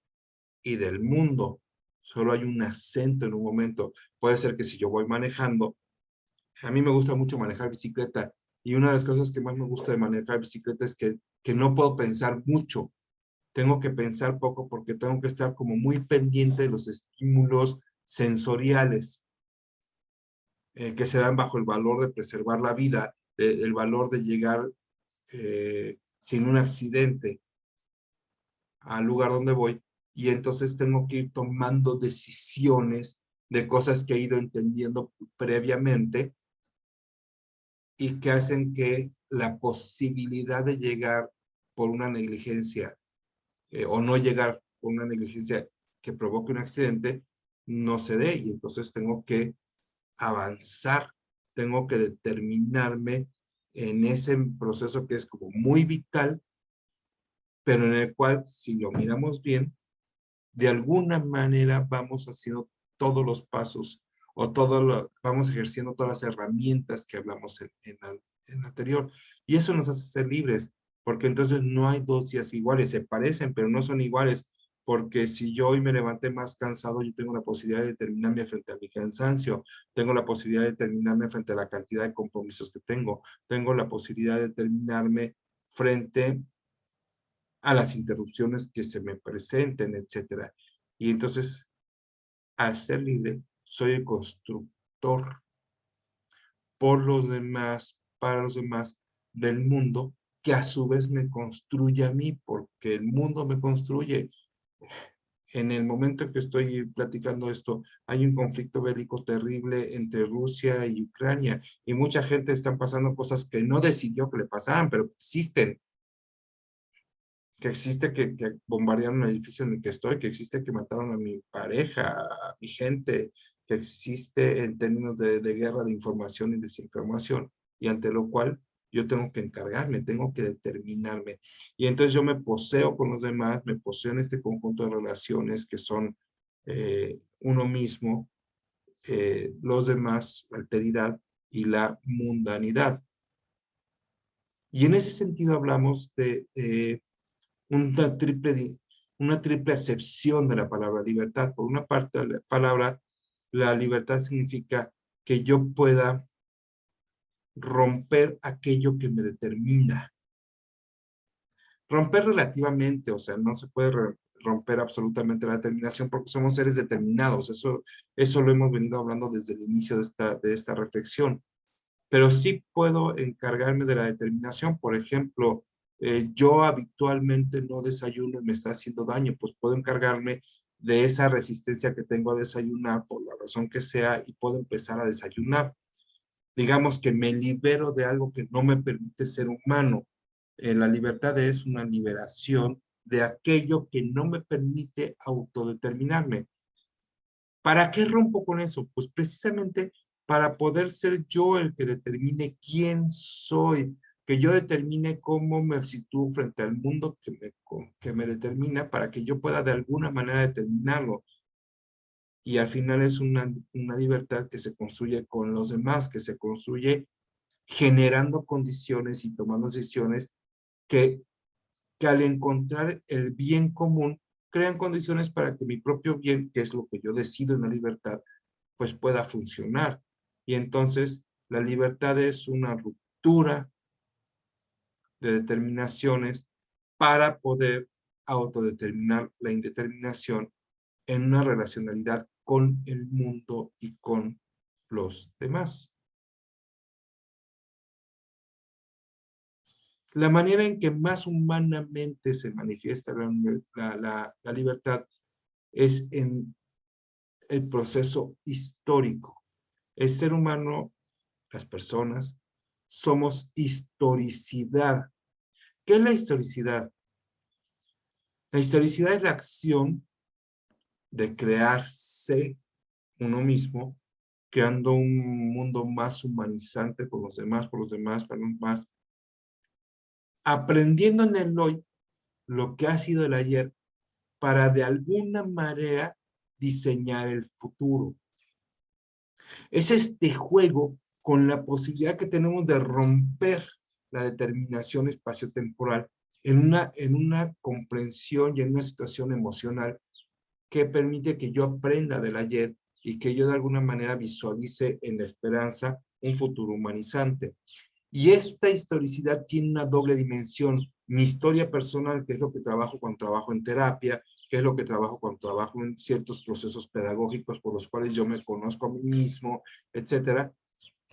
y del mundo. Solo hay un acento en un momento. Puede ser que si yo voy manejando, a mí me gusta mucho manejar bicicleta y una de las cosas que más me gusta de manejar bicicleta es que no puedo pensar mucho. Tengo que pensar poco porque tengo que estar como muy pendiente de los estímulos sensoriales que se dan bajo el valor de preservar la vida, el valor de llegar sin un accidente al lugar donde voy y entonces tengo que ir tomando decisiones de cosas que he ido entendiendo previamente y que hacen que la posibilidad de llegar por una negligencia o no llegar por una negligencia que provoque un accidente, no se dé. Y entonces tengo que avanzar, tengo que determinarme en ese proceso que es como muy vital, pero en el cual, si lo miramos bien, de alguna manera vamos haciendo todos los pasos o vamos ejerciendo todas las herramientas que hablamos en la anterior. Y eso nos hace ser libres, porque entonces no hay dos días iguales, se parecen, pero no son iguales, porque si yo hoy me levanté más cansado, yo tengo la posibilidad de determinarme frente a mi cansancio, tengo la posibilidad de determinarme frente a la cantidad de compromisos que tengo la posibilidad de determinarme frente a las interrupciones que se me presenten, etcétera. Y entonces, al ser libre, soy el constructor por los demás, para los demás del mundo, que a su vez me construye a mí, porque el mundo me construye. En el momento en que estoy platicando esto, hay un conflicto bélico terrible entre Rusia y Ucrania, y mucha gente está pasando cosas que no decidió que le pasaran, pero que existen. Que existe que bombardearon el edificio en el que estoy, que existe que mataron a mi pareja, a mi gente, que existe en términos de guerra de información y desinformación, y ante lo cual yo tengo que encargarme, tengo que determinarme. Y entonces yo me poseo con los demás, me poseo en este conjunto de relaciones que son uno mismo, los demás, la alteridad y la mundanidad. Y en ese sentido hablamos de una una triple acepción de la palabra libertad. Por una parte, la palabra, la libertad significa que yo pueda romper aquello que me determina. Romper relativamente, o sea, no se puede romper absolutamente la determinación porque somos seres determinados. Eso lo hemos venido hablando desde el inicio de esta reflexión. Pero sí puedo encargarme de la determinación. Por ejemplo, yo habitualmente no desayuno y me está haciendo daño, pues puedo encargarme de esa resistencia que tengo a desayunar por la razón que sea y puedo empezar a desayunar. Digamos que me libero de algo que no me permite ser humano. La libertad es una liberación de aquello que no me permite autodeterminarme. ¿Para qué rompo con eso? Pues precisamente para poder ser yo el que determine quién soy, que yo determine cómo me sitúo frente al mundo que me determina para que yo pueda de alguna manera determinarlo. Y al final es una libertad que se construye con los demás, que se construye generando condiciones y tomando decisiones que al encontrar el bien común, crean condiciones para que mi propio bien, que es lo que yo decido en la libertad, pues pueda funcionar. Y entonces la libertad es una ruptura de determinaciones para poder autodeterminar la indeterminación en una relacionalidad con el mundo y con los demás. La manera en que más humanamente se manifiesta la libertad es en el proceso histórico. El ser humano, las personas, somos historicidad. ¿Qué es la historicidad? La historicidad es la acción de crearse uno mismo, creando un mundo más humanizante por los demás, para los demás, aprendiendo en el hoy lo que ha sido el ayer para de alguna manera diseñar el futuro. Es este juego con la posibilidad que tenemos de romper la determinación espaciotemporal en una comprensión y en una situación emocional que permite que yo aprenda del ayer y que yo de alguna manera visualice en la esperanza un futuro humanizante. Y esta historicidad tiene una doble dimensión. Mi historia personal, que es lo que trabajo cuando trabajo en terapia, que es lo que trabajo cuando trabajo en ciertos procesos pedagógicos por los cuales yo me conozco a mí mismo, etcétera.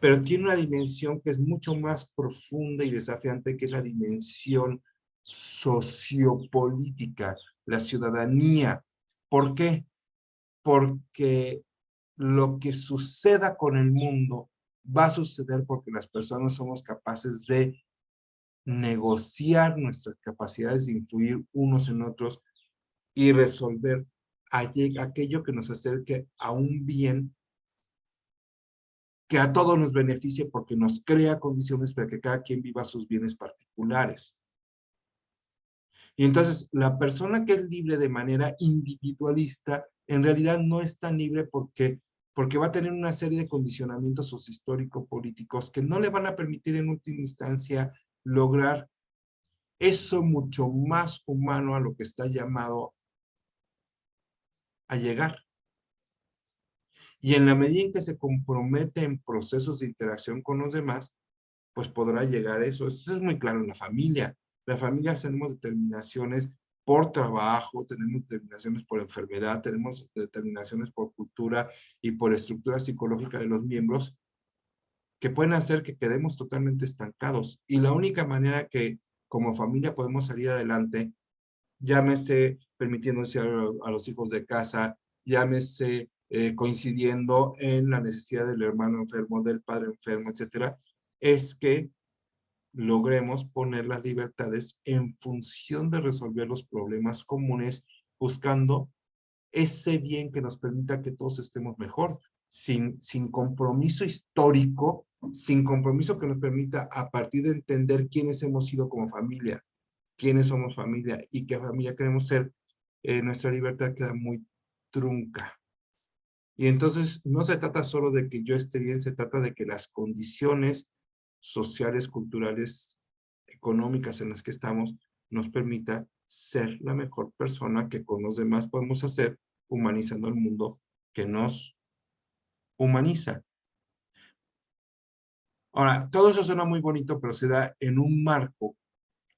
Pero tiene una dimensión que es mucho más profunda y desafiante, que es la dimensión sociopolítica, la ciudadanía. ¿Por qué? Porque lo que suceda con el mundo va a suceder porque las personas somos capaces de negociar nuestras capacidades de influir unos en otros y resolver aquello que nos acerque a un bien que a todos nos beneficie porque nos crea condiciones para que cada quien viva sus bienes particulares. Y entonces, la persona que es libre de manera individualista, en realidad no es tan libre porque va a tener una serie de condicionamientos sociohistórico-políticos que no le van a permitir en última instancia lograr eso mucho más humano a lo que está llamado a llegar. Y en la medida en que se compromete en procesos de interacción con los demás, pues podrá llegar a eso. Eso es muy claro en la familia. La familia tenemos determinaciones por trabajo, tenemos determinaciones por enfermedad, tenemos determinaciones por cultura y por estructura psicológica de los miembros que pueden hacer que quedemos totalmente estancados. Y la única manera que como familia podemos salir adelante, llámese permitiendo a los hijos de casa, llámese coincidiendo en la necesidad del hermano enfermo, del padre enfermo, etcétera, es que logremos poner las libertades en función de resolver los problemas comunes, buscando ese bien que nos permita que todos estemos mejor, sin compromiso histórico, sin compromiso que nos permita a partir de entender quiénes hemos sido como familia, quiénes somos familia y qué familia queremos ser, nuestra libertad queda muy trunca. Y entonces no se trata solo de que yo esté bien, se trata de que las condiciones sociales, culturales, económicas en las que estamos nos permita ser la mejor persona que con los demás podemos hacer, humanizando el mundo que nos humaniza. Ahora, todo eso suena muy bonito, pero se da en un marco,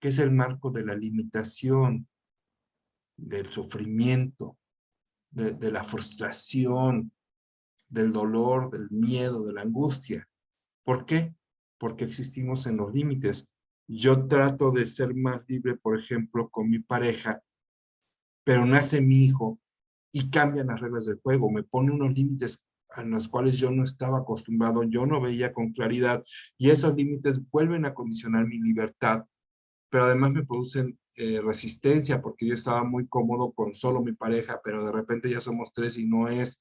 que es el marco de la limitación, del sufrimiento, de la frustración, del dolor, del miedo, de la angustia. ¿Por qué? Porque existimos en los límites. Yo trato de ser más libre, por ejemplo, con mi pareja, pero nace mi hijo y cambian las reglas del juego, me pone unos límites a los cuales yo no estaba acostumbrado, yo no veía con claridad, y esos límites vuelven a condicionar mi libertad, pero además me producen resistencia, porque yo estaba muy cómodo con solo mi pareja, pero de repente ya somos tres y no es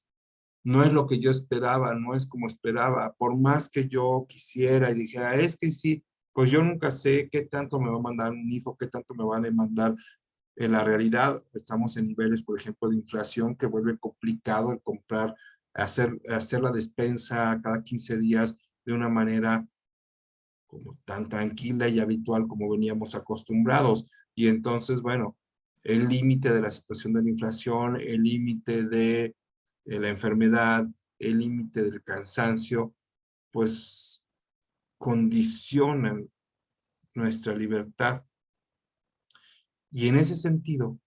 lo que yo esperaba, no es como esperaba, por más que yo quisiera y dijera, es que sí, pues yo nunca sé qué tanto me va a mandar un hijo, qué tanto me va a demandar. En la realidad estamos en niveles, por ejemplo, de inflación que vuelve complicado el comprar, hacer la despensa cada 15 días de una manera como tan tranquila y habitual como veníamos acostumbrados. Y entonces, bueno, el límite de la situación de la inflación, el límite de la enfermedad, el límite del cansancio, pues condicionan nuestra libertad. Y en ese sentido,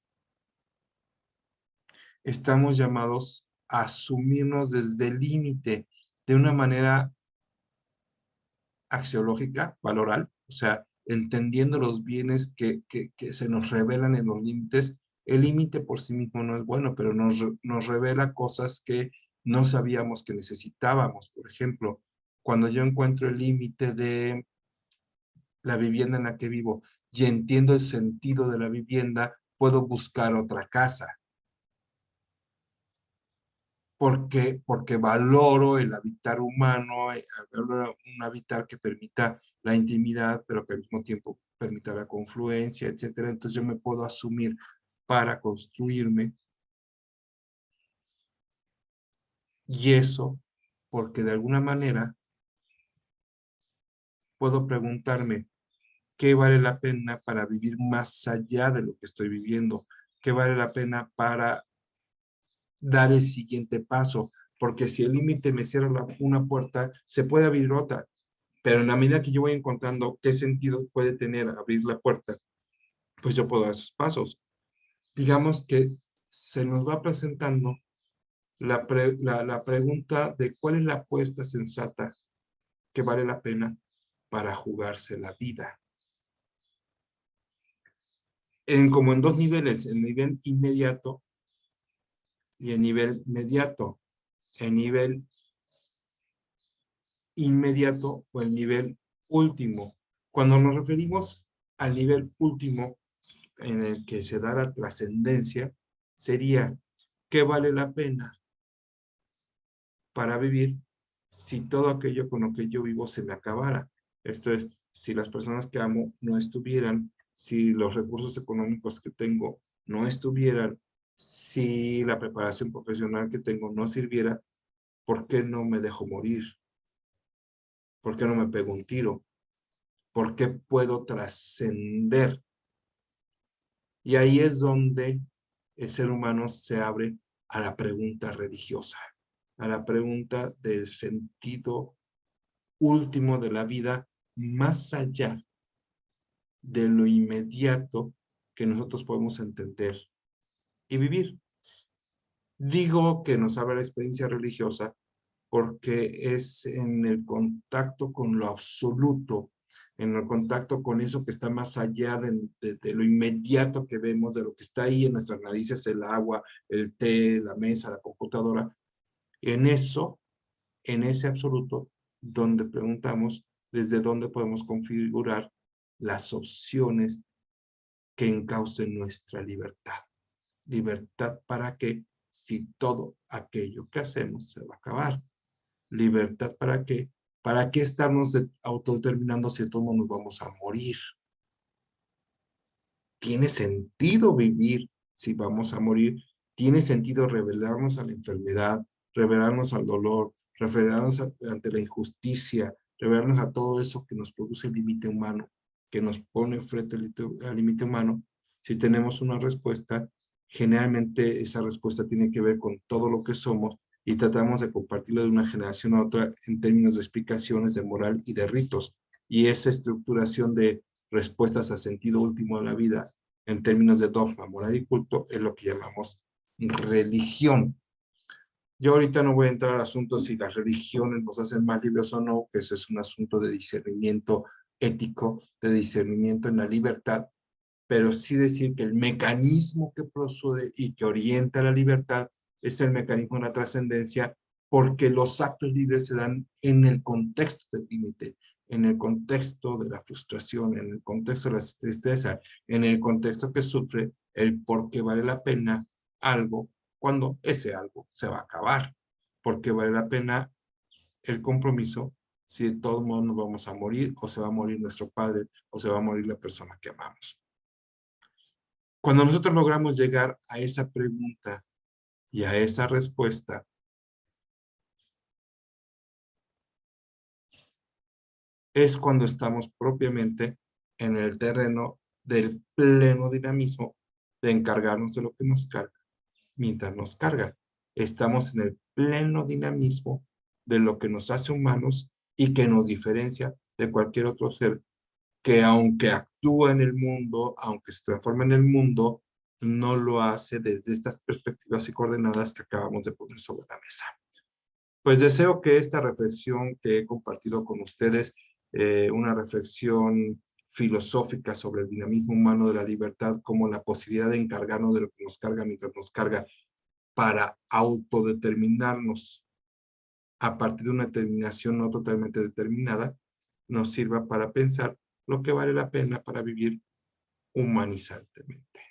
estamos llamados a asumirnos desde el límite de una manera axiológica, valoral, o sea, entendiendo los bienes que se nos revelan en los límites. El límite por sí mismo no es bueno, pero nos revela cosas que no sabíamos que necesitábamos. Por ejemplo, cuando yo encuentro el límite de la vivienda en la que vivo y entiendo el sentido de la vivienda, puedo buscar otra casa. Porque valoro el habitar humano, valoro un habitar que permita la intimidad, pero que al mismo tiempo permita la confluencia, etcétera. Entonces yo me puedo asumir para construirme. Y eso, porque de alguna manera puedo preguntarme, ¿qué vale la pena para vivir más allá de lo que estoy viviendo? ¿Qué vale la pena para dar el siguiente paso? Porque si el límite me cierra una puerta, se puede abrir otra. Pero en la medida que yo voy encontrando qué sentido puede tener abrir la puerta, pues yo puedo dar esos pasos. Digamos que se nos va presentando la pregunta de cuál es la apuesta sensata que vale la pena para jugarse la vida. Como en dos niveles, el nivel inmediato y el nivel mediato. El nivel inmediato o el nivel último. Cuando nos referimos al nivel último en el que se da la trascendencia, sería ¿qué vale la pena para vivir si todo aquello con lo que yo vivo se me acabara? Esto es, si las personas que amo no estuvieran, si los recursos económicos que tengo no estuvieran, si la preparación profesional que tengo no sirviera, ¿por qué no me dejo morir? ¿Por qué no me pego un tiro? ¿Por qué puedo trascender? Y ahí es donde el ser humano se abre a la pregunta religiosa, a la pregunta del sentido último de la vida, más allá de lo inmediato que nosotros podemos entender y vivir. Digo que nos abre la experiencia religiosa porque es en el contacto con lo absoluto, en el contacto con eso que está más allá de lo inmediato que vemos, de lo que está ahí en nuestras narices, el agua, el té, la mesa, la computadora. En eso, en ese absoluto, donde preguntamos desde dónde podemos configurar las opciones que encaucen nuestra libertad. Libertad para que, si todo aquello que hacemos se va a acabar. Libertad para qué, para qué estarnos autodeterminando si todos nos vamos a morir. ¿Tiene sentido vivir si vamos a morir? ¿Tiene sentido revelarnos a la enfermedad, revelarnos al dolor, revelarnos ante la injusticia, revelarnos a todo eso que nos produce el límite humano, que nos pone frente al límite humano? Si tenemos una respuesta, generalmente esa respuesta tiene que ver con todo lo que somos y tratamos de compartirlo de una generación a otra en términos de explicaciones, de moral y de ritos. Y esa estructuración de respuestas a sentido último de la vida en términos de dogma, moral y culto es lo que llamamos religión. Yo ahorita no voy a entrar al asunto si las religiones nos hacen más libres o no, que eso es un asunto de discernimiento ético, de discernimiento en la libertad, pero sí decir que el mecanismo que procede y que orienta la libertad es el mecanismo de la trascendencia, porque los actos libres se dan en el contexto del límite, en el contexto de la frustración, en el contexto de la tristeza, en el contexto que sufre el por qué vale la pena algo cuando ese algo se va a acabar, porque vale la pena el compromiso si de todos modos nos vamos a morir, o se va a morir nuestro padre, o se va a morir la persona que amamos. Cuando nosotros logramos llegar a esa pregunta y a esa respuesta, es cuando estamos propiamente en el terreno del pleno dinamismo de encargarnos de lo que nos carga mientras nos carga. Estamos en el pleno dinamismo de lo que nos hace humanos y que nos diferencia de cualquier otro ser que, aunque actúa en el mundo, aunque se transforma en el mundo, no lo hace desde estas perspectivas y coordenadas que acabamos de poner sobre la mesa. Pues deseo que esta reflexión que he compartido con ustedes, una reflexión filosófica sobre el dinamismo humano de la libertad como la posibilidad de encargarnos de lo que nos carga mientras nos carga para autodeterminarnos a partir de una determinación no totalmente determinada, nos sirva para pensar lo que vale la pena para vivir humanizantemente.